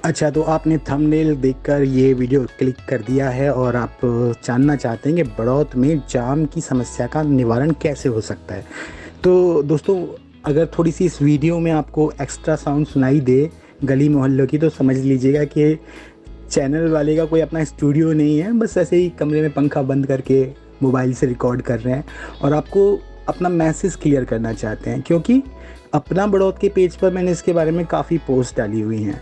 अच्छा, तो आपने थंबनेल देखकर ये वीडियो क्लिक कर दिया है और आप जानना चाहते हैं कि बड़ौत में जाम की समस्या का निवारण कैसे हो सकता है। तो दोस्तों, अगर थोड़ी सी इस वीडियो में आपको एक्स्ट्रा साउंड सुनाई दे गली मोहल्लों की, तो समझ लीजिएगा कि चैनल वाले का कोई अपना स्टूडियो नहीं है, बस ऐसे ही कमरे में पंखा बंद करके मोबाइल से रिकॉर्ड कर रहे हैं और आपको अपना मैसेज क्लियर करना चाहते हैं। क्योंकि अपना बड़ौत के पेज पर मैंने इसके बारे में काफ़ी पोस्ट डाली हुई हैं।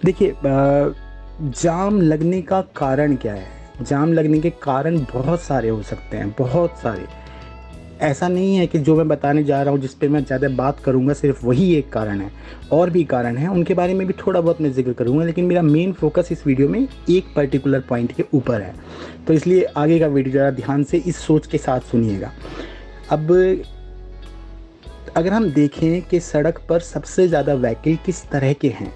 देखिए, जाम लगने का कारण क्या है? जाम लगने के कारण बहुत सारे हो सकते हैं, बहुत सारे। ऐसा नहीं है कि जो मैं बताने जा रहा हूँ, जिस पे मैं ज़्यादा बात करूँगा, सिर्फ वही एक कारण है। और भी कारण हैं, उनके बारे में भी थोड़ा बहुत मैं ज़िक्र करूँगा, लेकिन मेरा मेन फोकस इस वीडियो में एक पर्टिकुलर पॉइंट के ऊपर है। तो इसलिए आगे का वीडियो ज़रा ध्यान से इस सोच के साथ सुनिएगा। अब अगर हम देखें कि सड़क पर सबसे ज़्यादा व्हीकल किस तरह के हैं,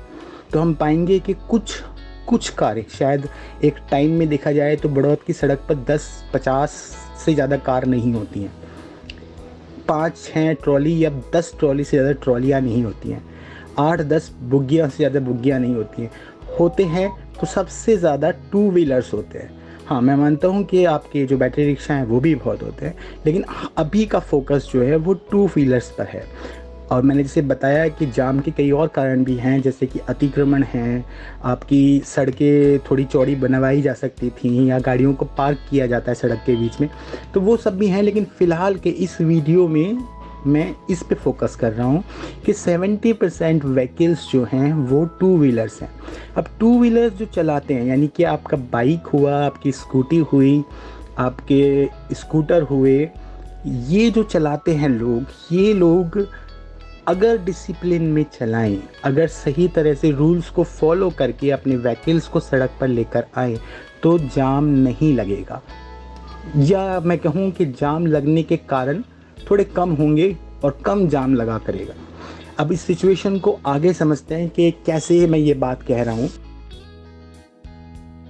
तो हम पाएंगे कि कुछ कारें, शायद एक टाइम में देखा जाए तो बड़ौत की सड़क पर 10-50 से ज़्यादा कार नहीं होती हैं। 5-6 ट्रॉली या 10 ट्रॉली से ज़्यादा ट्रॉलियाँ नहीं होती हैं। 8-10 बुग्गियाँ से ज़्यादा बुग्गियाँ नहीं होती हैं। होते हैं तो सबसे ज़्यादा टू व्हीलर्स होते हैं। हाँ, मैं मानता हूँ कि आपके जो बैटरी रिक्शा हैं वो भी बहुत होते हैं, लेकिन अभी का फोकस जो है वो टू व्हीलर्स पर है। और मैंने जैसे बताया कि जाम के कई और कारण भी हैं, जैसे कि अतिक्रमण हैं, आपकी सड़कें थोड़ी चौड़ी बनवाई जा सकती थी या गाड़ियों को पार्क किया जाता है सड़क के बीच में, तो वो सब भी हैं। लेकिन फ़िलहाल के इस वीडियो में मैं इस पे फोकस कर रहा हूँ कि 70% व्हीकल्स जो हैं वो टू व्हीलर्स हैं। अब टू व्हीलर्स जो चलाते हैं, यानी कि आपका बाइक हुआ, आपकी स्कूटी हुई, आपके स्कूटर हुए, ये जो चलाते हैं लोग, ये लोग अगर डिसिप्लिन में चलाएं, अगर सही तरह से रूल्स को फॉलो करके अपने व्हीकल्स को सड़क पर लेकर आए, तो जाम नहीं लगेगा। या मैं कहूँ कि जाम लगने के कारण थोड़े कम होंगे और कम जाम लगा करेगा। अब इस सिचुएशन को आगे समझते हैं कि कैसे मैं ये बात कह रहा हूँ।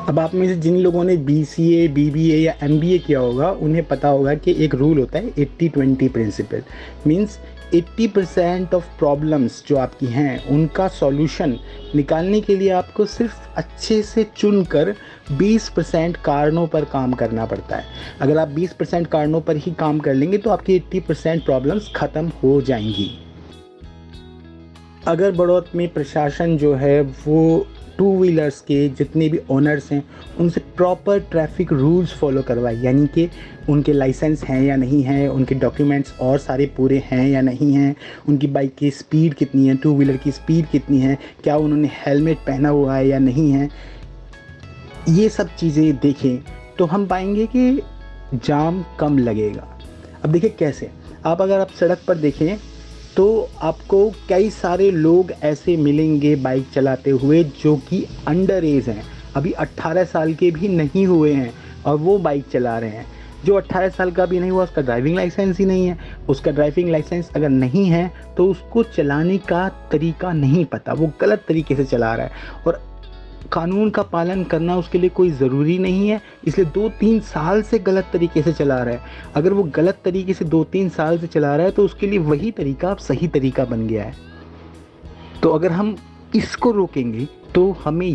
अब आप में से जिन लोगों ने BCA, BBA या MBA किया होगा, उन्हें पता होगा कि एक रूल होता है 80-20 प्रिंसिपल। मीन्स 80% ऑफ प्रॉब्लम्स जो आपकी हैं उनका सॉल्यूशन निकालने के लिए आपको सिर्फ अच्छे से चुनकर 20% कारणों पर काम करना पड़ता है। अगर आप 20% कारणों पर ही काम कर लेंगे तो आपकी 80% प्रॉब्लम्स ख़त्म हो जाएंगी। अगर बड़ौत में प्रशासन जो है वो टू व्हीलर्स के जितने भी ओनर्स हैं उनसे प्रॉपर ट्रैफिक रूल्स फॉलो करवाए, यानी कि उनके लाइसेंस हैं या नहीं हैं, उनके डॉक्यूमेंट्स और सारे पूरे हैं या नहीं हैं, उनकी बाइक की स्पीड कितनी है, टू व्हीलर की स्पीड कितनी है, क्या उन्होंने हेलमेट पहना हुआ है या नहीं है, ये सब चीज़ें देखें तो हम पाएंगे कि जाम कम लगेगा। अब देखिए कैसे। अगर आप सड़क पर देखें तो आपको कई सारे लोग ऐसे मिलेंगे बाइक चलाते हुए जो कि अंडर एज हैं, अभी 18 साल के भी नहीं हुए हैं और वो बाइक चला रहे हैं। जो 18 साल का भी नहीं हुआ, उसका ड्राइविंग लाइसेंस ही नहीं है। उसका ड्राइविंग लाइसेंस अगर नहीं है तो उसको चलाने का तरीका नहीं पता, वो गलत तरीके से चला रहा है और कानून का पालन करना उसके लिए कोई ज़रूरी नहीं है, इसलिए 2-3 साल से गलत तरीके से चला रहा है। अगर वो गलत तरीके से 2-3 साल से चला रहा है तो उसके लिए वही तरीका अब सही तरीका बन गया है। तो अगर हम इसको रोकेंगे तो हमें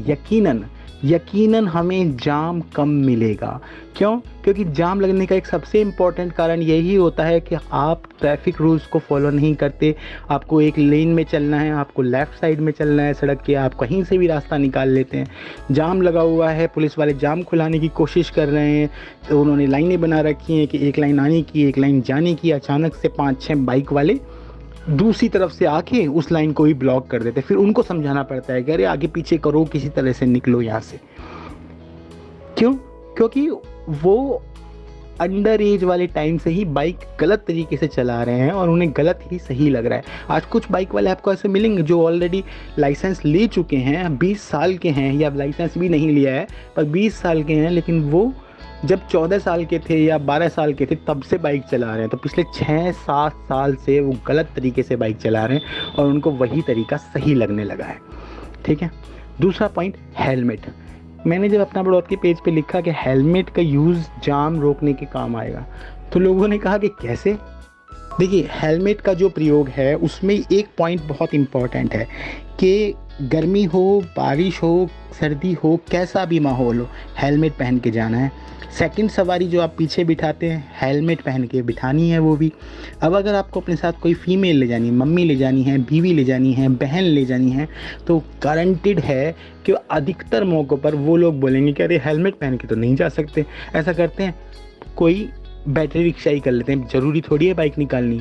यकीनन हमें जाम कम मिलेगा। क्यों? क्योंकि जाम लगने का एक सबसे इम्पॉर्टेंट कारण यही होता है कि आप ट्रैफिक रूल्स को फॉलो नहीं करते। आपको एक लेन में चलना है, आपको लेफ़्ट साइड में चलना है सड़क के, आप कहीं से भी रास्ता निकाल लेते हैं। जाम लगा हुआ है, पुलिस वाले जाम खुलाने की कोशिश कर रहे हैं, तो उन्होंने लाइनें बना रखी हैं कि एक लाइन आने की, एक लाइन जाने की। अचानक से 5-6 बाइक वाले दूसरी तरफ से आके उस लाइन को ही ब्लॉक कर देते। फिर उनको समझाना पड़ता है कि अरे आगे पीछे करो, किसी तरह से निकलो यहाँ से। क्यों? क्योंकि वो अंडर एज वाले टाइम से ही बाइक गलत तरीके से चला रहे हैं और उन्हें गलत ही सही लग रहा है। आज कुछ बाइक वाले आपको ऐसे मिलेंगे जो ऑलरेडी लाइसेंस ले चुके हैं, 20 साल के हैं, या लाइसेंस भी नहीं लिया है पर 20 साल के हैं, लेकिन वो जब 14 साल के थे या 12 साल के थे तब से बाइक चला रहे हैं। तो पिछले 6-7 साल से वो गलत तरीके से बाइक चला रहे हैं और उनको वही तरीका सही लगने लगा है। ठीक है। दूसरा पॉइंट, हेलमेट। मैंने जब अपना बड़ौत के पेज पे लिखा कि हेलमेट का यूज़ जाम रोकने के काम आएगा, तो लोगों ने कहा कि कैसे। देखिए, हेलमेट का जो प्रयोग है उसमें एक पॉइंट बहुत इम्पॉर्टेंट है कि गर्मी हो, बारिश हो, सर्दी हो, कैसा भी माहौल हो, हेलमेट पहन के जाना है। सेकंड सवारी जो आप पीछे बिठाते हैं, हेलमेट पहन के बिठानी है वो भी। अब अगर आपको अपने साथ कोई फीमेल ले जानी है, मम्मी ले जानी है, बीवी ले जानी है, बहन ले जानी है, तो गारंटेड है कि अधिकतर मौक़ों पर वो लोग बोलेंगे कि अरे हेलमेट पहन के तो नहीं जा सकते। ऐसा करते हैं, कोई बैटरी रिक्शा ही कर लेते हैं, ज़रूरी थोड़ी है बाइक निकालनी।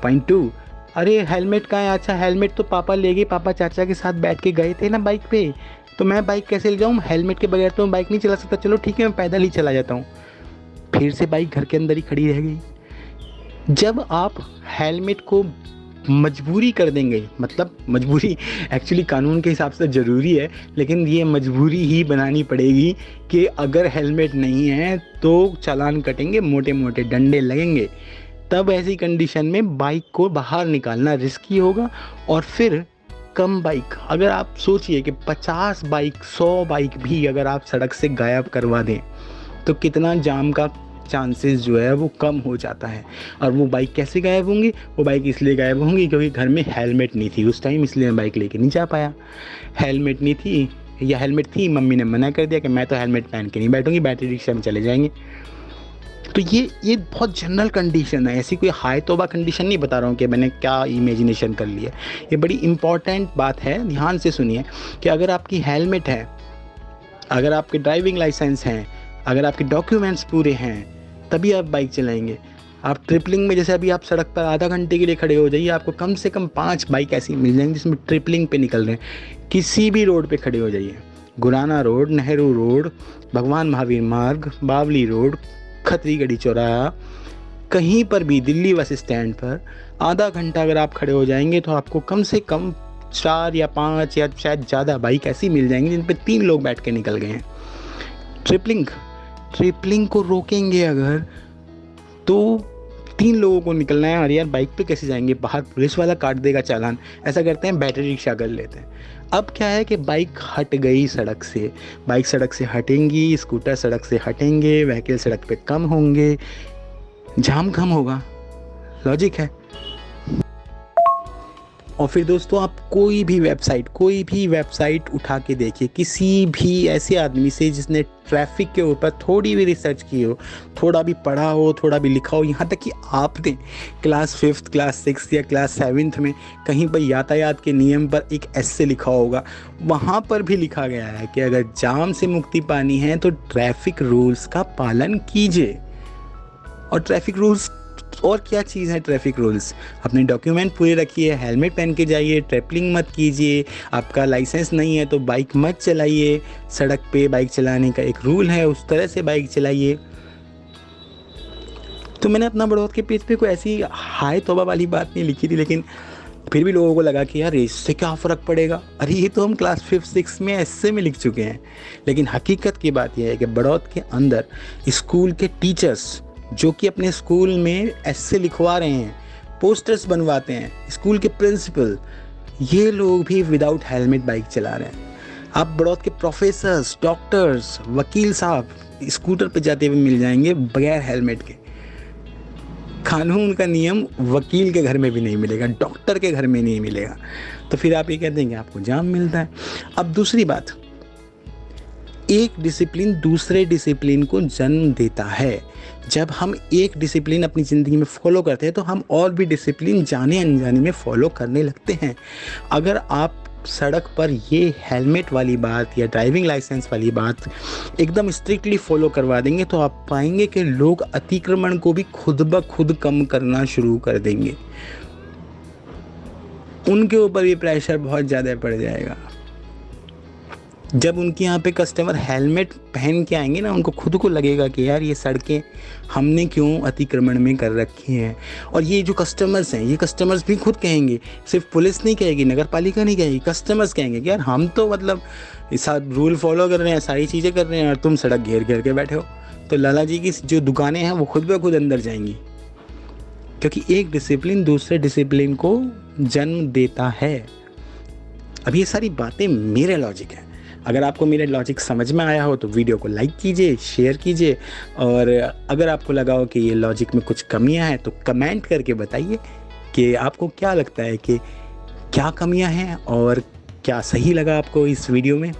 पॉइंट 2, अरे हेलमेट कहाँ है? अच्छा हेलमेट तो पापा ले गए, पापा चाचा के साथ बैठ के गए थे ना बाइक पे, तो मैं बाइक कैसे ले जाऊँ? हेलमेट के बगैर तो मैं बाइक नहीं चला सकता, चलो ठीक है मैं पैदल ही चला जाता हूँ। फिर से बाइक घर के अंदर ही खड़ी रह गई। जब आप हेलमेट को मजबूरी कर देंगे, मतलब मजबूरी एक्चुअली कानून के हिसाब से ज़रूरी है, लेकिन ये मजबूरी ही बनानी पड़ेगी कि अगर हेलमेट नहीं है तो चालान कटेंगे, मोटे मोटे डंडे लगेंगे। तब ऐसी कंडीशन में बाइक को बाहर निकालना रिस्की होगा। और फिर कम बाइक, अगर आप सोचिए कि 50 बाइक, 100 बाइक भी अगर आप सड़क से गायब करवा दें तो कितना जाम का चांसेस जो है वो कम हो जाता है। और वो बाइक कैसे गायब होंगी? वो बाइक इसलिए गायब होंगी क्योंकि घर में हेलमेट नहीं थी उस टाइम, इसलिए मैं बाइक लेके नहीं जा पाया। हेलमेट नहीं थी या हेलमेट थी, मम्मी ने मना कर दिया कि मैं तो हेलमेट पहन के नहीं बैठूंगी, बैटरी रिक्शा में चले जाएंगे। तो ये बहुत जनरल कंडीशन है, ऐसी कोई हाय तौबा कंडीशन नहीं बता रहा हूँ कि मैंने क्या इमेजिनेशन कर लिया। ये बड़ी इंपॉर्टेंट बात है, ध्यान से सुनिए कि अगर आपकी हेलमेट है, अगर आपके ड्राइविंग लाइसेंस हैं, अगर आपके डॉक्यूमेंट्स पूरे हैं, तभी आप बाइक चलाएंगे। आप ट्रिपलिंग में, जैसे अभी आप सड़क पर आधा घंटे के लिए खड़े हो जाइए, आपको कम से कम 5 बाइक ऐसी मिल जाएंगी जिसमें ट्रिपलिंग पे निकल रहे हैं। किसी भी रोड पे खड़े हो जाइए, गुराना रोड, नेहरू रोड, भगवान महावीर मार्ग, बावली रोड, खतरीगढ़ी चौराहा, कहीं पर भी दिल्ली बस स्टैंड पर आधा घंटा अगर आप खड़े हो जाएंगे तो आपको कम से कम 4 या 5 या शायद ज़्यादा बाइक ऐसी मिल जाएंगी जिन पे 3 लोग बैठ के निकल गए हैं। ट्रिपलिंग को रोकेंगे अगर, तो 3 लोगों को निकलना है और यार बाइक पे कैसे जाएंगे, बाहर पुलिस वाला काट देगा चालान। ऐसा करते हैं बैटरी रिक्शा कर लेते हैं। अब क्या है कि बाइक हट गई सड़क से, बाइक सड़क से हटेंगी, स्कूटर सड़क से हटेंगे, व्हीकल सड़क पे कम होंगे, जाम कम होगा, लॉजिक है। और फिर दोस्तों आप कोई भी वेबसाइट उठा के देखिए, किसी भी ऐसे आदमी से जिसने ट्रैफिक के ऊपर थोड़ी भी रिसर्च की हो, थोड़ा भी पढ़ा हो, थोड़ा भी लिखा हो, यहाँ तक कि आपने क्लास 5th, क्लास 6th या क्लास 7th में कहीं पर यातायात के नियम पर एक एस्से लिखा होगा, वहाँ पर भी लिखा गया है कि अगर जाम से मुक्ति पानी है तो ट्रैफिक रूल्स का पालन कीजिए। और ट्रैफिक रूल्स और क्या चीज़ है? ट्रैफिक रूल्स, अपने डॉक्यूमेंट पूरे रखिए, हेलमेट पहन के जाइए, ट्रिपलिंग मत कीजिए, आपका लाइसेंस नहीं है तो बाइक मत चलाइए, सड़क पे बाइक चलाने का एक रूल है उस तरह से बाइक चलाइए। तो मैंने अपना बड़ौद के पेज पे कोई ऐसी हाय तौबा वाली बात नहीं लिखी थी, लेकिन फिर भी लोगों को लगा कि यार इससे क्या फ़र्क पड़ेगा, अरे ये तो हम क्लास 5th 6th में ऐसे में लिख चुके हैं। लेकिन हकीकत की बात यह है कि बड़ौद के अंदर स्कूल के टीचर्स जो कि अपने स्कूल में ऐसे लिखवा रहे हैं, पोस्टर्स बनवाते हैं, स्कूल के प्रिंसिपल, ये लोग भी विदाउट हेलमेट बाइक चला रहे हैं। आप बड़ौद के प्रोफेसर्स, डॉक्टर्स, वकील साहब स्कूटर पे जाते हुए मिल जाएंगे बगैर हेलमेट के। कानून का नियम वकील के घर में भी नहीं मिलेगा, डॉक्टर के घर में नहीं मिलेगा। तो फिर आप ये कहते हैं कि आपको जाम मिलता है। अब दूसरी बात, एक डिसिप्लिन दूसरे डिसिप्लिन को जन्म देता है। जब हम एक डिसिप्लिन अपनी ज़िंदगी में फॉलो करते हैं तो हम और भी डिसिप्लिन जाने अनजाने में फॉलो करने लगते हैं। अगर आप सड़क पर ये हेलमेट वाली बात या ड्राइविंग लाइसेंस वाली बात एकदम स्ट्रिक्टली फॉलो करवा देंगे तो आप पाएंगे कि लोग अतिक्रमण को भी खुद ब खुद कम करना शुरू कर देंगे। उनके ऊपर ये प्रेशर बहुत ज़्यादा पड़ जाएगा। जब उनके यहाँ पे कस्टमर हेलमेट पहन के आएंगे ना, उनको खुद को लगेगा कि यार ये सड़कें हमने क्यों अतिक्रमण में कर रखी हैं। और ये जो कस्टमर्स हैं, ये कस्टमर्स भी खुद कहेंगे, सिर्फ पुलिस नहीं कहेगी, नगर पालिका नहीं कहेगी, कस्टमर्स कहेंगे कि यार हम तो मतलब सब रूल फॉलो कर रहे हैं, सारी चीज़ें कर रहे हैं और तुम सड़क घेर घेर के बैठे हो। तो लाला जी की जो दुकानें हैं वो खुद ब खुद अंदर जाएंगी, क्योंकि एक डिसिप्लिन दूसरे डिसिप्लिन को जन्म देता है। अब ये सारी बातें मेरे लॉजिक हैं। अगर आपको मेरा लॉजिक समझ में आया हो तो वीडियो को लाइक कीजिए, शेयर कीजिए, और अगर आपको लगा हो कि ये लॉजिक में कुछ कमियां हैं तो कमेंट करके बताइए कि आपको क्या लगता है कि क्या कमियां हैं और क्या सही लगा आपको इस वीडियो में?